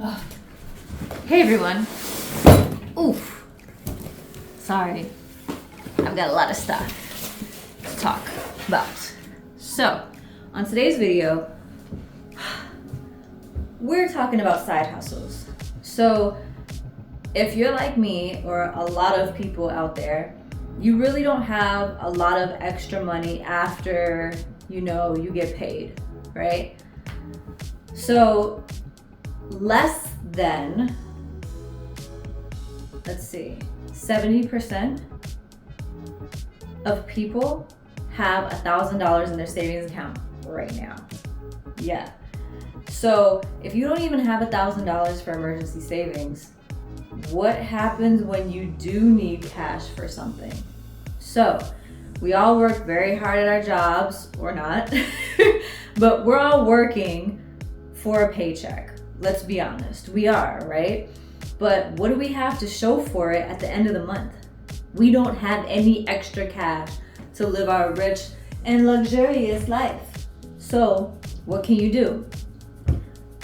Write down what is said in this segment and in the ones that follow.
Oh. Hey everyone. Oof. Sorry. I've got a lot of stuff to talk about. So, on today's video, we're talking about side hustles. So, if you're like me or a lot of people out there, you really don't have a lot of extra money after, you get paid, right? So, less than, 70% of people have $1,000 in their savings account right now. Yeah. So if you don't even have $1,000 for emergency savings, what happens when you do need cash for something? So we all work very hard at our jobs, or not, but we're all working for a paycheck. Let's be honest, we are, right? But what do we have to show for it at the end of the month? We don't have any extra cash to live our rich and luxurious life. So what can you do?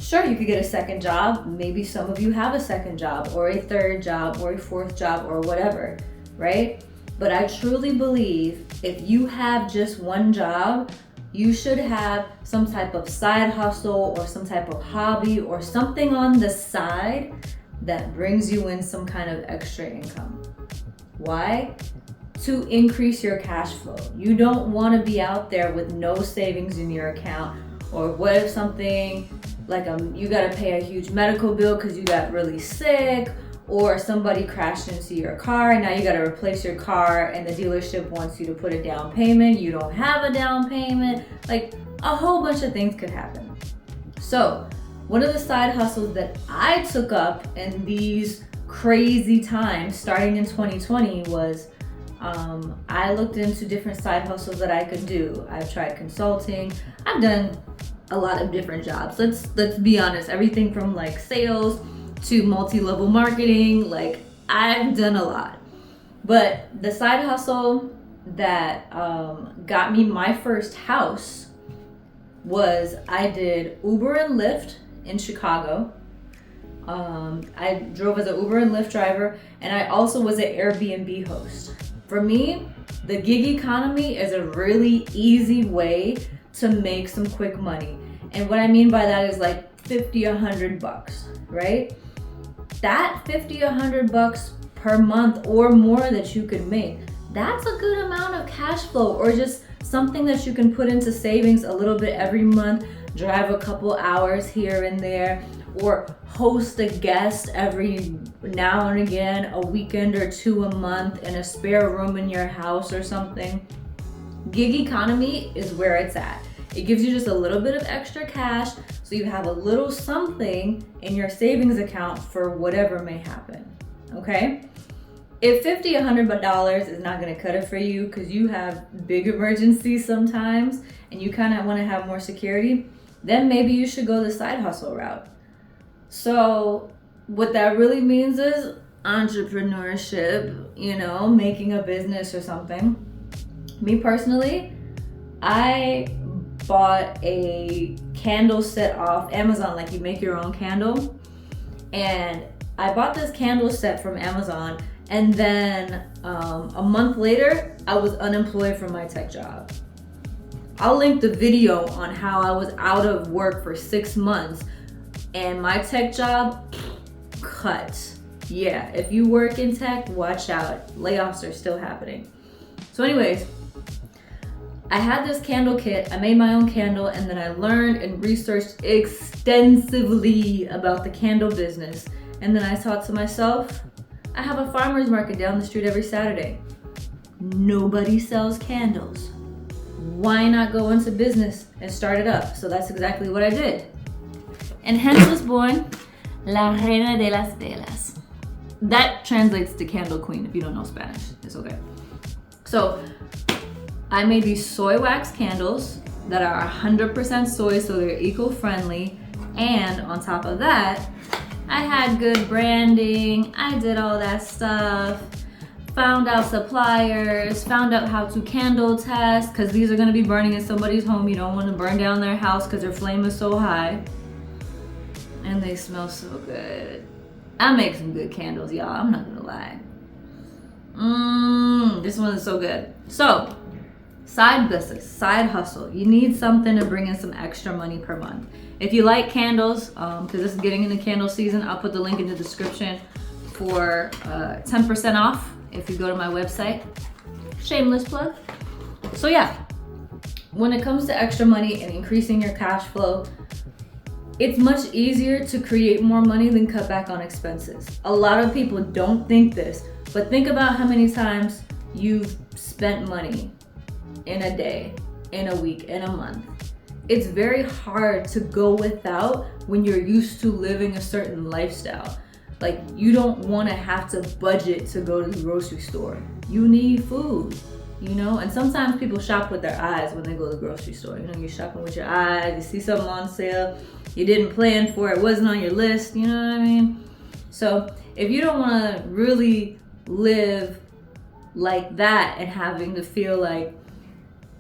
Sure, you could get a second job. Maybe some of you have a second job or a third job or a fourth job or whatever, right? But I truly believe if you have just one job, you should have some type of side hustle or some type of hobby or something on the side that brings you in some kind of extra income. Why? To increase your cash flow. You don't want to be out there with no savings in your account, or what if something like you got to pay a huge medical bill because you got really sick, or somebody crashed into your car and now you got to replace your car and the dealership wants you to put a down payment. You don't have a down payment. Like, a whole bunch of things could happen. So one of the side hustles that I took up in these crazy times starting in 2020 was I looked into different side hustles that I could do. I've tried consulting. I've done a lot of different jobs. Let's be honest, everything from like sales to multi-level marketing, like I've done a lot. But the side hustle that got me my first house was I did Uber and Lyft in Chicago. I drove as an Uber and Lyft driver, and I also was an Airbnb host. For me, the gig economy is a really easy way to make some quick money. And what I mean by that is like $50, $100, right? That $50, $100 per month or more that you could make, that's a good amount of cash flow, or just something that you can put into savings a little bit every month, drive a couple hours here and there, or host a guest every now and again, a weekend or two a month in a spare room in your house or something. Gig economy is where it's at. It gives you just a little bit of extra cash, so you have a little something in your savings account for whatever may happen, okay? If $50, $100 is not gonna cut it for you because you have big emergencies sometimes and you kind of want to have more security, then maybe you should go the side hustle route. So what that really means is entrepreneurship, making a business or something. Me personally, I bought a candle set off Amazon, like you make your own candle. And I bought this candle set from Amazon, and then a month later, I was unemployed from my tech job. I'll link the video on how I was out of work for 6 months and my tech job cut. Yeah, if you work in tech, watch out. Layoffs are still happening. So anyways, I had this candle kit, I made my own candle, and then I learned and researched extensively about the candle business. And then I thought to myself, I have a farmer's market down the street every Saturday. Nobody sells candles. Why not go into business and start it up? So that's exactly what I did. And hence was born La Reina de las Velas. That translates to candle queen if you don't know Spanish. It's okay. So I made these soy wax candles that are 100% soy, so they're eco-friendly. And on top of that, I had good branding. I did all that stuff. Found out suppliers, found out how to candle test, because these are going to be burning in somebody's home. You don't want to burn down their house because their flame is so high. And they smell so good. I make some good candles, y'all. I'm not gonna lie. This one is so good. So, side business, side hustle. You need something to bring in some extra money per month. If you like candles, because this is getting into candle season, I'll put the link in the description for 10% off if you go to my website. Shameless plug. So yeah, when it comes to extra money and increasing your cash flow, it's much easier to create more money than cut back on expenses. A lot of people don't think this, but think about how many times you've spent money in a day, in a week, in a month. It's very hard to go without when you're used to living a certain lifestyle. Like, you don't want to have to budget to go to the grocery store. You need food, you know? And sometimes people shop with their eyes when they go to the grocery store. You know, you're shopping with your eyes, you see something on sale, you didn't plan for it, wasn't on your list, you know what I mean? So if you don't want to really live like that and having to feel like,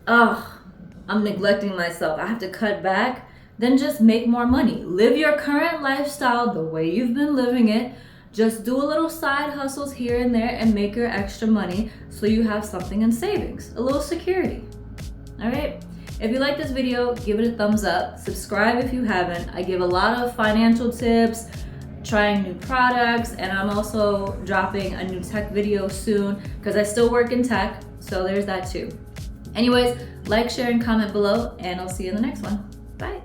oh, I'm neglecting myself, I have to cut back, then just make more money. Live your current lifestyle the way you've been living it. Just do a little side hustles here and there and make your extra money so you have something in savings, a little security. All right? If you like this video, give it a thumbs up. Subscribe if you haven't. I give a lot of financial tips, trying new products, and I'm also dropping a new tech video soon because I still work in tech, so there's that too. Anyways, like, share, and comment below, and I'll see you in the next one. Bye.